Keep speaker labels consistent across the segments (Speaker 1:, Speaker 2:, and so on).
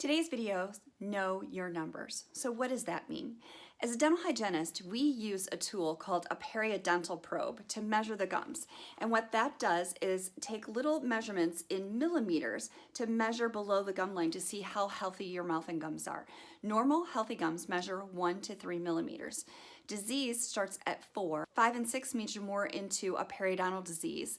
Speaker 1: Today's videos know your numbers. So what does that mean? As a dental hygienist, we use a tool called a periodontal probe to measure the gums. And what that does is take little measurements in millimeters to measure below the gum line to see how healthy your mouth and gums are. Normal healthy gums measure 1 to 3 millimeters. Disease starts at 4. 5 and 6 means you're more into a periodontal disease.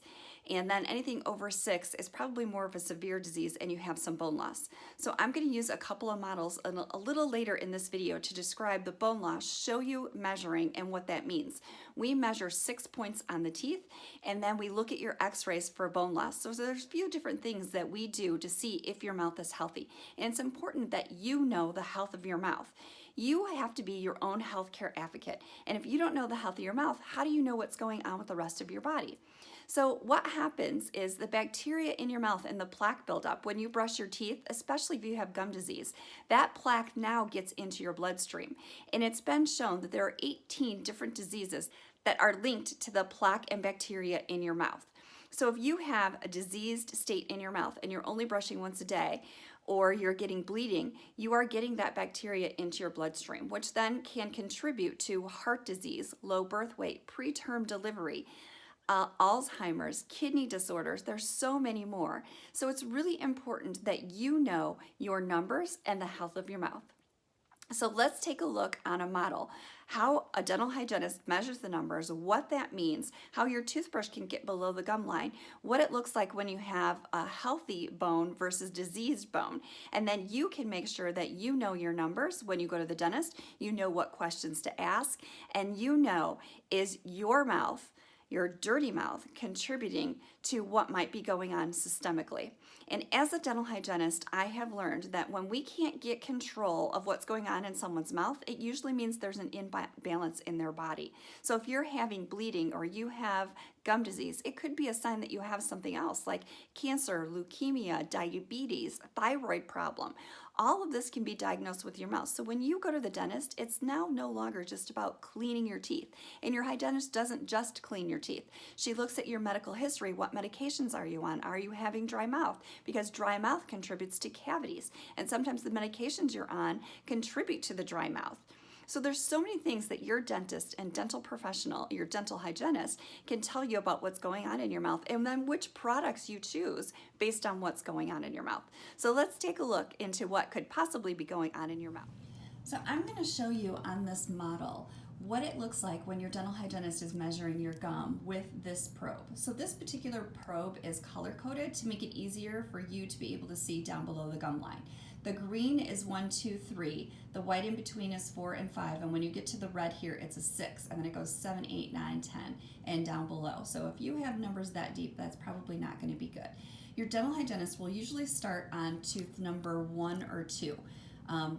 Speaker 1: And then anything over 6 is probably more of a severe disease and you have some bone loss. So I'm going to use a couple of models a little later in this video to describe the bone loss, show you measuring and what that means. We measure 6 points on the teeth and then we look at your X-rays for bone loss. So there's a few different things that we do to see if your mouth is healthy. And it's important that you know the health of your mouth. You have to be your own healthcare advocate. And if you don't know the health of your mouth, how do you know what's going on with the rest of your body? So what happens is the bacteria in your mouth and the plaque buildup when you brush your teeth, especially if you have gum disease, that plaque now gets into your bloodstream. And it's been shown that there are 18 different diseases that are linked to the plaque and bacteria in your mouth. So if you have a diseased state in your mouth and you're only brushing once a day, or you're getting bleeding, you are getting that bacteria into your bloodstream, which then can contribute to heart disease, low birth weight, preterm delivery, Alzheimer's, kidney disorders. There's so many more. So it's really important that you know your numbers and the health of your mouth. So let's take a look on a model, how a dental hygienist measures the numbers, what that means, how your toothbrush can get below the gum line, what it looks like when you have a healthy bone versus diseased bone. And then you can make sure that you know your numbers when you go to the dentist, you know what questions to ask, and you know, is your mouth, your dirty mouth, contributing to what might be going on systemically. And as a dental hygienist, I have learned that when we can't get control of what's going on in someone's mouth, it usually means there's an imbalance in their body. So if you're having bleeding or you have gum disease, it could be a sign that you have something else like cancer, leukemia, diabetes, thyroid problem. All of this can be diagnosed with your mouth. So when you go to the dentist, it's now no longer just about cleaning your teeth. And your hygienist doesn't just clean your teeth. She looks at your medical history. What medications are you on? Are you having dry mouth? Because dry mouth contributes to cavities. And sometimes the medications you're on contribute to the dry mouth. So there's so many things that your dentist and dental professional, your dental hygienist, can tell you about what's going on in your mouth and then which products you choose based on what's going on in your mouth. So let's take a look into what could possibly be going on in your mouth. So I'm going to show you on this model what it looks like when your dental hygienist is measuring your gum with this probe. So this particular probe is color-coded to make it easier for you to be able to see down below the gum line. The green is 1, 2, 3. The white in between is 4 and 5. And when you get to the red here, it's a 6. And then it goes 7, 8, 9, 10, and down below. So if you have numbers that deep, that's probably not going to be good. Your dental hygienist will usually start on tooth number 1 or 2.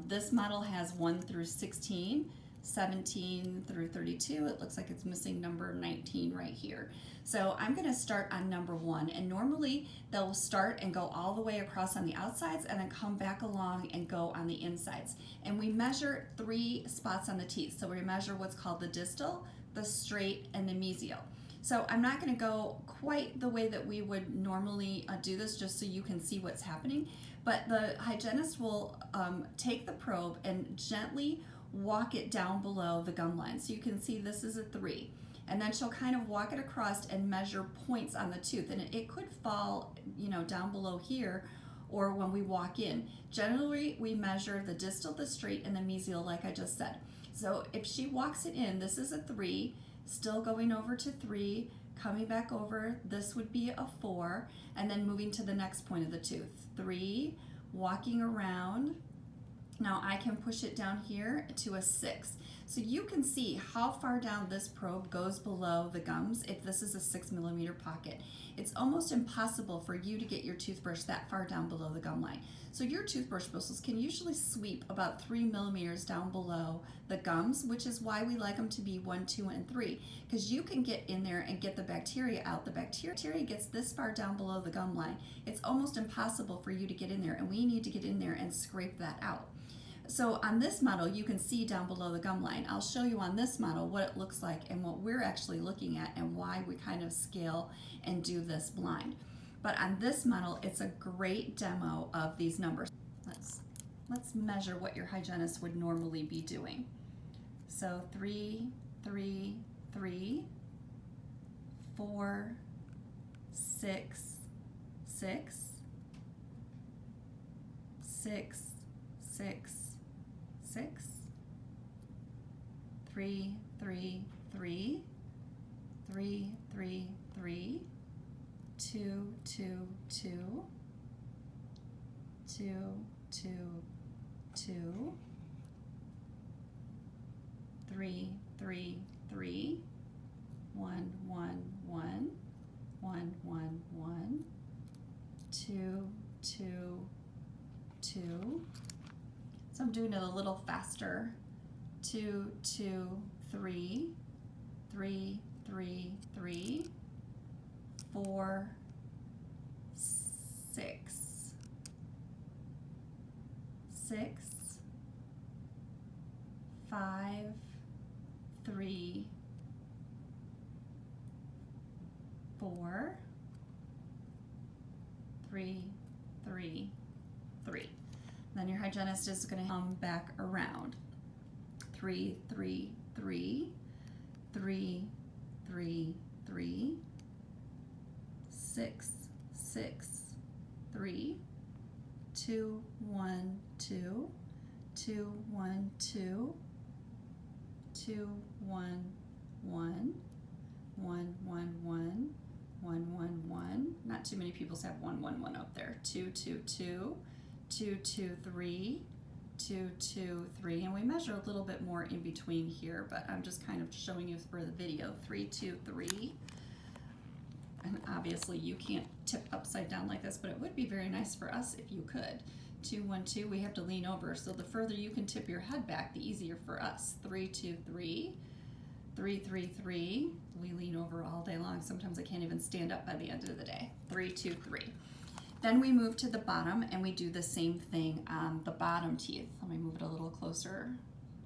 Speaker 1: This model has 1 through 16. 17 through 32. It looks like it's missing number 19 right here. So I'm going to start on number 1, and normally they'll start and go all the way across on the outsides and then come back along and go on the insides. And we measure 3 spots on the teeth. So we measure what's called the distal, the straight, and the mesial. So I'm not going to go quite the way that we would normally do this just so you can see what's happening, but the hygienist will take the probe and gently walk it down below the gum line. So you can see this is a 3. And then she'll kind of walk it across and measure points on the tooth. And it could fall, down below here or when we walk in. Generally, we measure the distal, the straight, and the mesial like I just said. So if she walks it in, this is a 3, still going over to 3, coming back over, this would be a 4, and then moving to the next point of the tooth. 3, walking around. Now I can push it down here to a 6. So you can see how far down this probe goes below the gums if this is a 6 millimeter pocket. It's almost impossible for you to get your toothbrush that far down below the gum line. So your toothbrush bristles can usually sweep about 3 millimeters down below the gums, which is why we like them to be 1, 2, and 3, because you can get in there and get the bacteria out. The bacteria gets this far down below the gum line. It's almost impossible for you to get in there, and we need to get in there and scrape that out. So on this model, you can see down below the gum line. I'll show you on this model what it looks like and what we're actually looking at and why we kind of scale and do this blind. But on this model, it's a great demo of these numbers. Let's let's measure what your hygienist would normally be doing. So 3, 3, 3, 4, 6, 6, 6, 6, 6, 3, 3, 3, 3, 3, 3, 2, 2, 2, 2, 2, 2, 3, 3, 3, 1, 1, 1, 1, 1, 1, 2, 2, 2. So I'm doing it a little faster. 2, 2, 3, 3, 3, 3, 4, 6, 6, 5, 3, 4, 3, 3, 3. Then your hygienist is going to come back around. 3, 3, 3, 3, 3, 3, 6, 6, 3, 2, 1, 2, 2, 1, 2, 2, 1, 1, 1, 1, 1, 1, 1, 1. Not too many people have 1, 1, 1 up there. 2, 2, 2, 2, 2, 3, 2, 2, 3, and we measure a little bit more in between here, but I'm just kind of showing you for the video. 3, 2, 3, and obviously you can't tip upside down like this, but it would be very nice for us if you could. 2, 1, 2, we have to lean over, so the further you can tip your head back, the easier for us. 3, 2, 3, 3, 3, 3, we lean over all day long. Sometimes I can't even stand up by the end of the day. 3, 2, 3. Then we move to the bottom and we do the same thing on the bottom teeth. Let me move it a little closer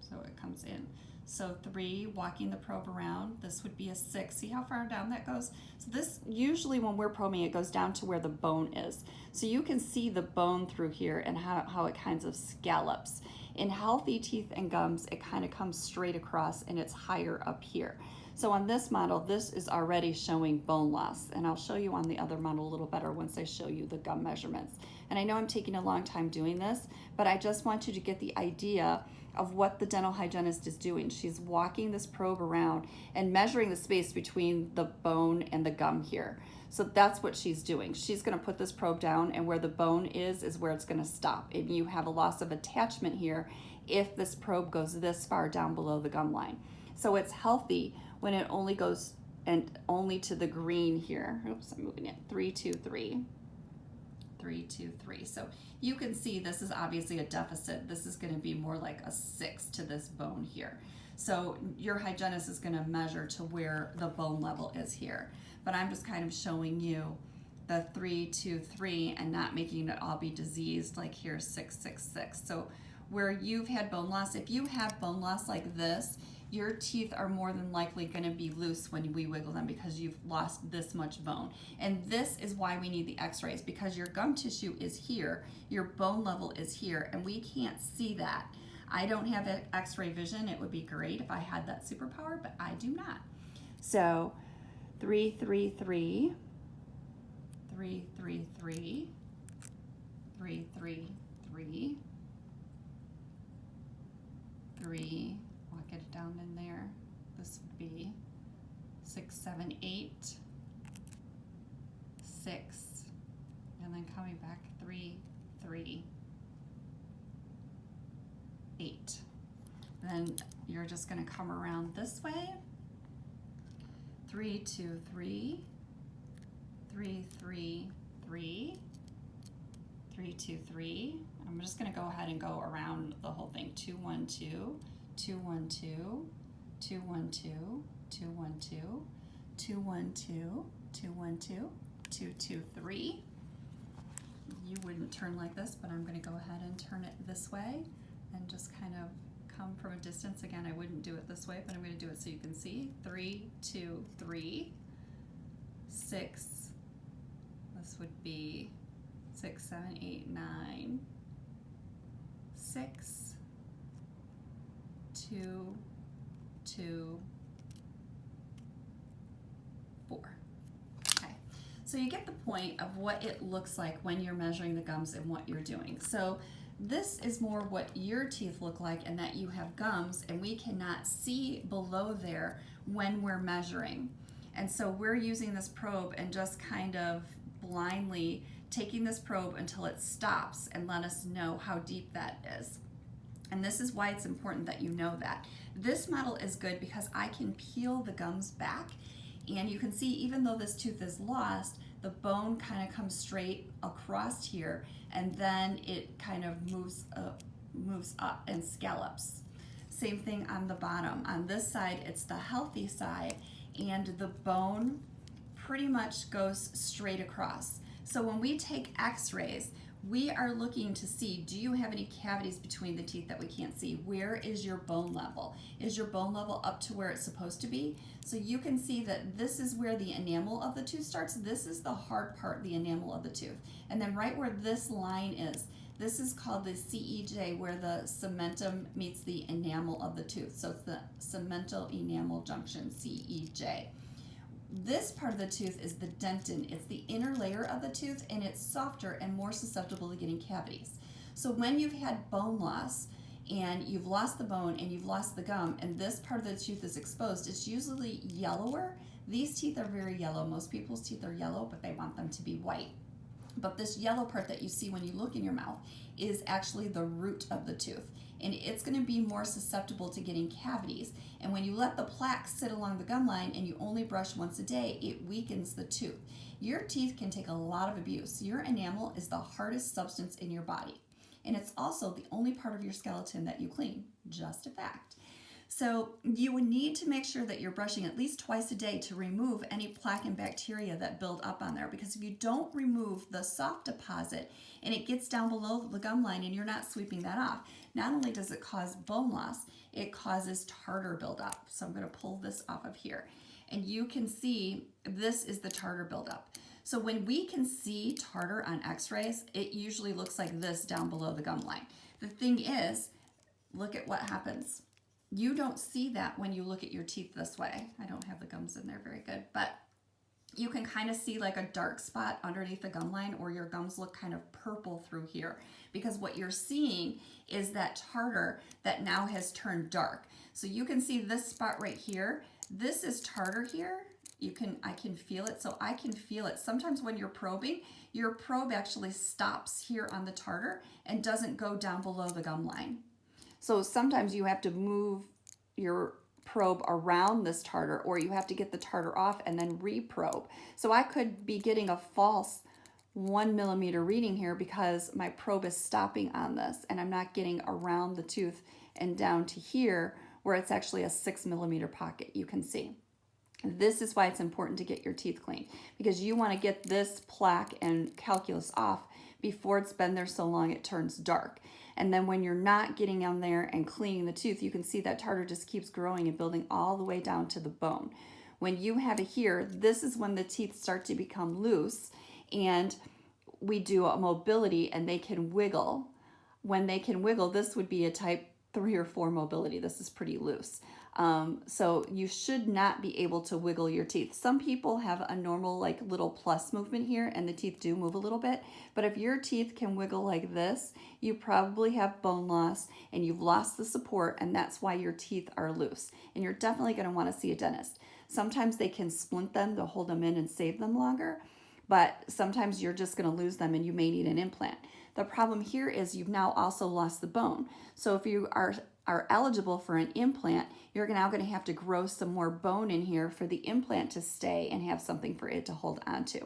Speaker 1: so it comes in. So 3, walking the probe around, this would be a 6. See how far down that goes? So this, usually when we're probing, it goes down to where the bone is. So you can see the bone through here and how it kind of scallops. In healthy teeth and gums, it kind of comes straight across and it's higher up here. So on this model, this is already showing bone loss, and I'll show you on the other model a little better once I show you the gum measurements. And I know I'm taking a long time doing this, but I just want you to get the idea of what the dental hygienist is doing. She's walking this probe around and measuring the space between the bone and the gum here. So that's what she's doing. She's gonna put this probe down, and where the bone is where it's gonna stop. And you have a loss of attachment here if this probe goes this far down below the gum line. So it's healthy when it only goes and only to the green here. Oops, I'm moving it. 3, 2, 3. 3, 2, 3. So you can see this is obviously a deficit. This is going to be more like a 6 to this bone here. So your hygienist is going to measure to where the bone level is here. But I'm just kind of showing you the 3, 2, 3 and not making it all be diseased like here 6, 6, 6. So where you've had bone loss, if you have bone loss like this, your teeth are more than likely going to be loose when we wiggle them because you've lost this much bone. And this is why we need the X-rays, because your gum tissue is here, your bone level is here, and we can't see that. I don't have X-ray vision. It would be great if I had that superpower, but I do not. So 3, 3, 3, 3, 3, 3, 3, 3, 3, 3, get it down in there. This would be 6, 7, 8, 6, and then coming back 3, 3, 8. Then you're just going to come around this way. 3, 2, 3, 3, 3, 3, 3, 2, 3. I'm just going to go ahead and go around the whole thing. 2, 1, 2. 2, 1, 2, 2, 1, 2, 2, 1, 2, 2, 1, 2, 2, 1, 2, 2, 2, 3. You wouldn't turn like this, but I'm going to go ahead and turn it this way and just kind of come from a distance. Again, I wouldn't do it this way, but I'm going to do it so you can see. 3, 2, 3, 6. This would be 6, 7, 8, 9, 6, 2, 2, 4. Okay, so you get the point of what it looks like when you're measuring the gums and what you're doing. So this is more what your teeth look like, and that you have gums and we cannot see below there when we're measuring. And so we're using this probe and just kind of blindly taking this probe until it stops and let us know how deep that is. And this is why it's important that you know that. This model is good because I can peel the gums back, and you can see even though this tooth is lost, the bone kind of comes straight across here, and then it kind of moves up and scallops. Same thing on the bottom. On this side, it's the healthy side, and the bone pretty much goes straight across. So when we take X-rays, we are looking to see, do you have any cavities between the teeth that we can't see? Where is your bone level? Is your bone level up to where it's supposed to be? So you can see that this is where the enamel of the tooth starts. This is the hard part, the enamel of the tooth. And then right where this line is, this is called the CEJ, where the cementum meets the enamel of the tooth. So it's the cemental enamel junction, CEJ. This part of the tooth is the dentin. It's the inner layer of the tooth, and it's softer and more susceptible to getting cavities. So when you've had bone loss and you've lost the bone and you've lost the gum and this part of the tooth is exposed, it's usually yellower. These teeth are very yellow. Most people's teeth are yellow, but they want them to be white. But this yellow part that you see when you look in your mouth is actually the root of the tooth, and it's going to be more susceptible to getting cavities. And when you let the plaque sit along the gum line and you only brush once a day, it weakens the tooth. Your teeth can take a lot of abuse. Your enamel is the hardest substance in your body, and it's also the only part of your skeleton that you clean. Just a fact. So you would need to make sure that you're brushing at least twice a day to remove any plaque and bacteria that build up on there, because if you don't remove the soft deposit and it gets down below the gum line and you're not sweeping that off, not only does it cause bone loss, it causes tartar buildup. So I'm going to pull this off of here, and you can see this is the tartar buildup. So when we can see tartar on X-rays, it usually looks like this down below the gum line. The thing is, look at what happens. You don't see that when you look at your teeth this way. I don't have the gums in there very good, but you can kind of see like a dark spot underneath the gum line, or your gums look kind of purple through here, because what you're seeing is that tartar that now has turned dark. So you can see this spot right here. This is tartar here. I can feel it, so I can feel it. Sometimes when you're probing, your probe actually stops here on the tartar and doesn't go down below the gum line. So sometimes you have to move your probe around this tartar, or you have to get the tartar off and then reprobe. So I could be getting a false 1 millimeter reading here because my probe is stopping on this and I'm not getting around the tooth and down to here where it's actually a 6 millimeter pocket, you can see. This is why it's important to get your teeth clean, because you want to get this plaque and calculus off before it's been there so long it turns dark. And then when you're not getting on there and cleaning the tooth, you can see that tartar just keeps growing and building all the way down to the bone. When you have it here, this is when the teeth start to become loose, and we do a mobility and they can wiggle. When they can wiggle, this would be a type 3 or 4 mobility. This is pretty loose. So you should not be able to wiggle your teeth. Some people have a normal like little plus movement here and the teeth do move a little bit, but if your teeth can wiggle like this, you probably have bone loss and you've lost the support, and that's why your teeth are loose. And you're definitely going to want to see a dentist. Sometimes they can splint them to hold them in and save them longer, but sometimes you're just going to lose them and you may need an implant. The problem here is you've now also lost the bone. So if you are eligible for an implant, you're now going to have to grow some more bone in here for the implant to stay and have something for it to hold onto.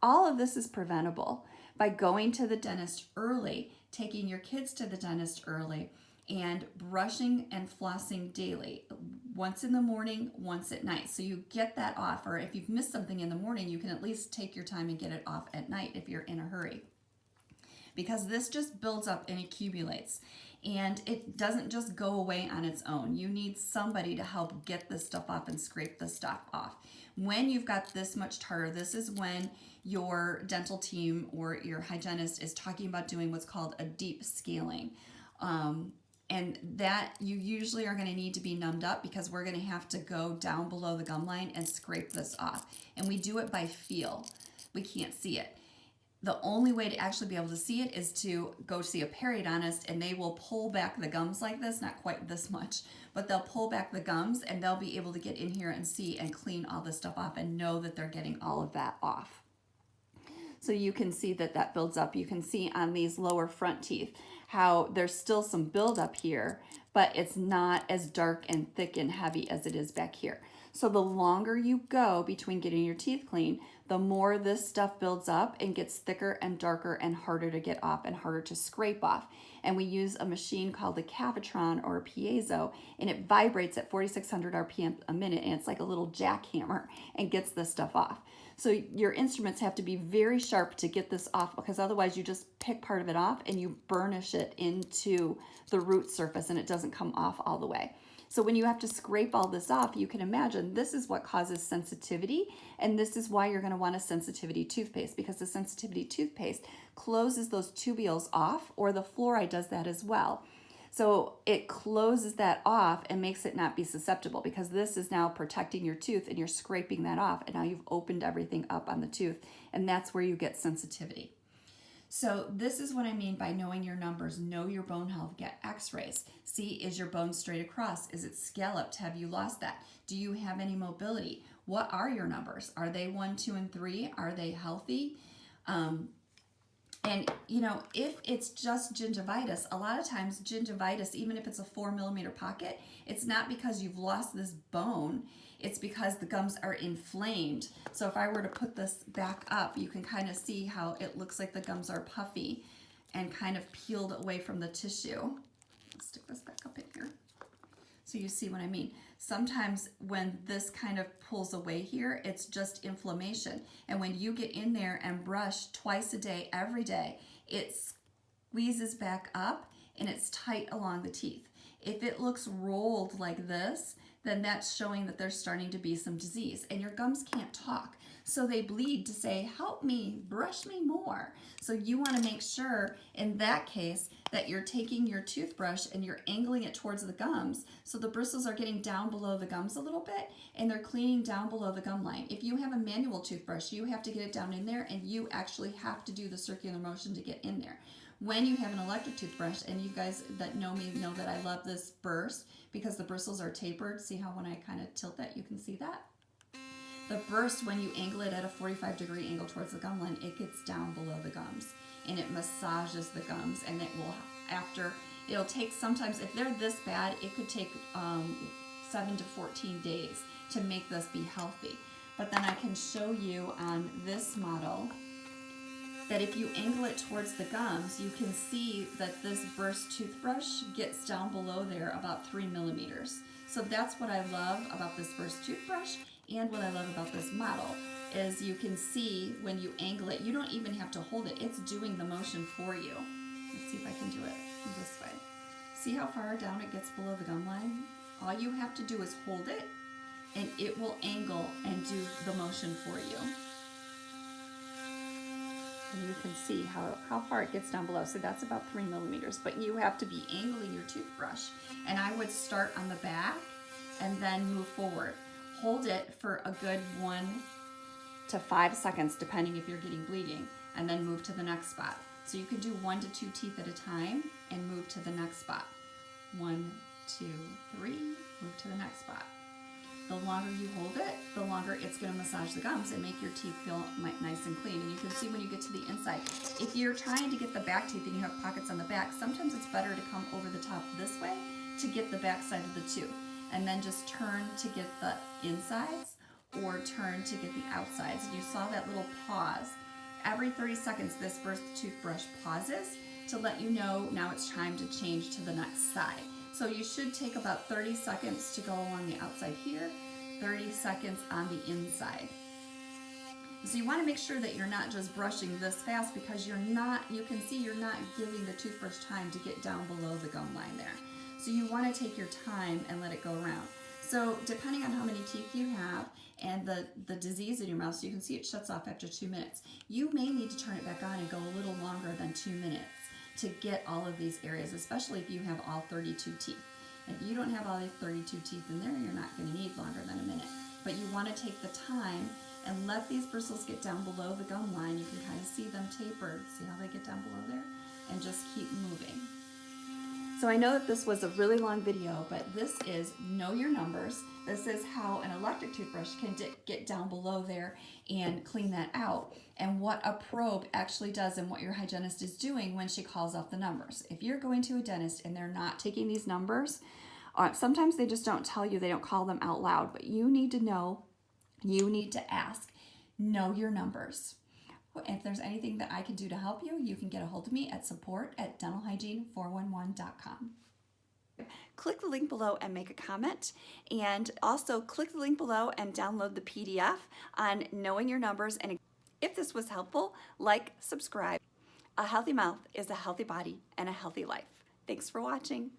Speaker 1: All of this is preventable by going to the dentist early, taking your kids to the dentist early, and brushing and flossing daily, once in the morning, once at night. So you get that off, or if you've missed something in the morning, you can at least take your time and get it off at night if you're in a hurry. Because this just builds up and accumulates, and it doesn't just go away on its own. You need somebody to help get this stuff off and scrape this stuff off. When you've got this much tartar, this is when your dental team or your hygienist is talking about doing what's called a deep scaling. And that you usually are going to need to be numbed up because we're going to have to go down below the gum line and scrape this off. And we do it by feel. We can't see it. The only way to actually be able to see it is to go see a periodontist, and they will pull back the gums like this, not quite this much, but they'll pull back the gums and they'll be able to get in here and see and clean all this stuff off and know that they're getting all of that off. So you can see that that builds up. You can see on these lower front teeth how there's still some buildup here, but it's not as dark and thick and heavy as it is back here. So the longer you go between getting your teeth clean, the more this stuff builds up and gets thicker and darker and harder to get off and harder to scrape off. And we use a machine called the Cavitron or a piezo, and it vibrates at 4,600 RPM a minute, and it's like a little jackhammer and gets this stuff off. So your instruments have to be very sharp to get this off, because otherwise you just pick part of it off and you burnish it into the root surface and it doesn't come off all the way. So when you have to scrape all this off, you can imagine this is what causes sensitivity, and this is why you're going to want a sensitivity toothpaste, because the sensitivity toothpaste closes those tubules off, or the fluoride does that as well. So it closes that off and makes it not be susceptible, because this is now protecting your tooth and you're scraping that off, and now you've opened everything up on the tooth, and that's where you get sensitivity. So this is what I mean by knowing your numbers. Know your bone health. Get X-rays. See, is your bone straight across? Is it scalloped? Have you lost that? Do you have any mobility? What are your numbers? Are they 1, 2, and 3? Are they healthy? And you know, if it's just gingivitis, a lot of times gingivitis, even if it's a 4 millimeter pocket, it's not because you've lost this bone. It's because the gums are inflamed. So if I were to put this back up, you can kind of see how it looks like the gums are puffy and kind of peeled away from the tissue. Let's stick this back up in here. So you see what I mean. Sometimes when this kind of pulls away here, it's just inflammation. And when you get in there and brush twice a day, every day, it squeezes back up and it's tight along the teeth. If it looks rolled like this, then that's showing that there's starting to be some disease, and your gums can't talk. So they bleed to say, help me, brush me more. So you want to make sure in that case that you're taking your toothbrush and you're angling it towards the gums, so the bristles are getting down below the gums a little bit and they're cleaning down below the gum line. If you have a manual toothbrush, you have to get it down in there, and you actually have to do the circular motion to get in there. When you have an electric toothbrush, and you guys that know me know that I love this burst because the bristles are tapered. See how when I kind of tilt that, you can see that? The burst, when you angle it at a 45-degree angle towards the gum line, it gets down below the gums and it massages the gums, and it will, it'll take sometimes, if they're this bad, it could take 7 to 14 days to make this be healthy. But then I can show you on this model that if you angle it towards the gums, you can see that this burst toothbrush gets down below there about 3 millimeters. So that's what I love about this burst toothbrush, and what I love about this model is you can see when you angle it, you don't even have to hold it. It's doing the motion for you. Let's see if I can do it this way. See how far down it gets below the gum line? All you have to do is hold it, and it will angle and do the motion for you. And you can see how far it gets down below. So that's about 3 millimeters, but you have to be angling your toothbrush. And I would start on the back and then move forward. Hold it for a good 1 to 5 seconds, depending if you're getting bleeding, and then move to the next spot. So you can do 1 to 2 teeth at a time and move to the next spot. 1, 2, 3, move to the next spot. The longer you hold it, the longer it's going to massage the gums and make your teeth feel nice and clean. And you can see when you get to the inside, if you're trying to get the back teeth and you have pockets on the back, sometimes it's better to come over the top this way to get the back side of the tooth, and then just turn to get the insides or turn to get the outsides. And you saw that little pause. Every 30 seconds, this burst toothbrush pauses to let you know now it's time to change to the next side. So you should take about 30 seconds to go along the outside here, 30 seconds on the inside. So you want to make sure that you're not just brushing this fast, because you can see you're not giving the toothbrush time to get down below the gum line there. So you want to take your time and let it go around. So depending on how many teeth you have and the disease in your mouth, so you can see it shuts off after 2 minutes. You may need to turn it back on and go a little longer than 2 minutes, to get all of these areas, especially if you have all 32 teeth. If you don't have all these 32 teeth in there, you're not going to need longer than a minute. But you want to take the time and let these bristles get down below the gum line. You can kind of see them tapered. See how they get down below there? And just keep moving. So I know that this was a really long video, but this is know your numbers. This is how an electric toothbrush can get down below there and clean that out, and what a probe actually does and what your hygienist is doing when she calls out the numbers. If you're going to a dentist and they're not taking these numbers, sometimes they just don't tell you, they don't call them out loud, but you need to know, you need to ask, know your numbers. If there's anything that I can do to help you, you can get a hold of me at support@dentalhygiene411.com. Click the link below and make a comment, and also click the link below and download the PDF on knowing your numbers. And if this was helpful, like, subscribe. A healthy mouth is a healthy body and a healthy life. Thanks for watching.